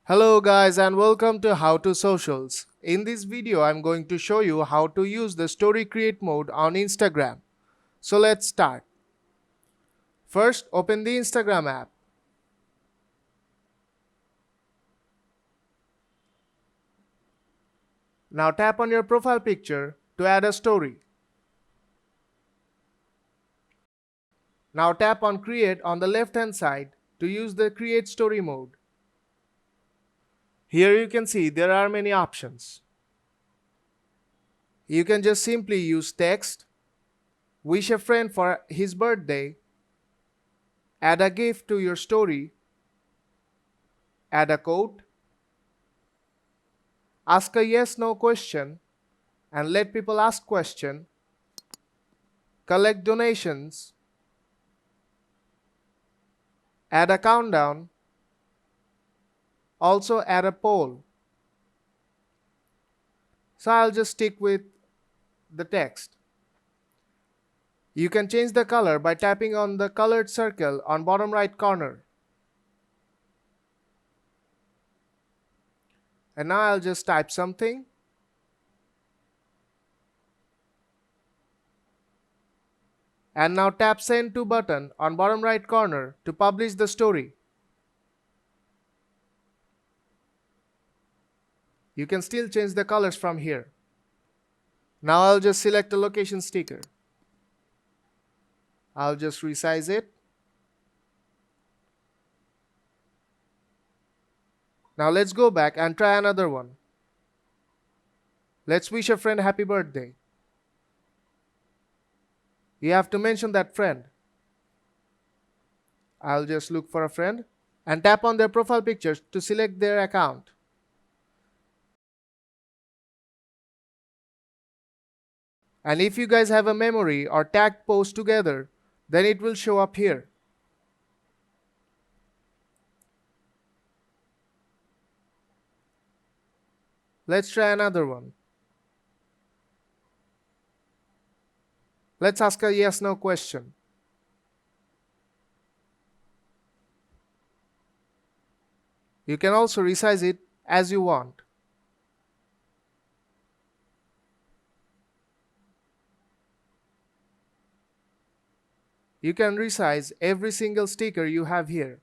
Hello guys and welcome to How to Socials. In this video I'm going to show you how to use the story create mode on Instagram. So let's start. First open the Instagram app. Now tap on your profile picture to add a story. Now tap on create on the left hand side to use the create story mode. Here you can see there are many options. You can just simply use text, wish a friend for his birthday, add a gift to your story, add a quote, ask a yes/no question and let people ask question, collect donations, add a countdown, also add a poll. So I'll just stick with the text. You can change the color by tapping on the colored circle on bottom right corner. And now I'll just type something. And now tap send to button on bottom right corner to publish the story. You can still change the colors from here. Now I'll just select a location sticker. I'll just resize it. Now let's go back and try another one. Let's wish a friend happy birthday. You have to mention that friend. I'll just look for a friend and tap on their profile pictures to select their account. And if you guys have a memory or tagged post together, then it will show up here. Let's try another one. Let's ask a yes/no question. You can also resize it as you want. You can resize every single sticker you have here.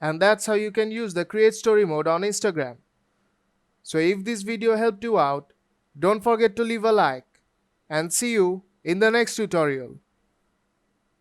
And that's how you can use the create story mode on Instagram. So if this video helped you out, don't forget to leave a like and see you in the next tutorial.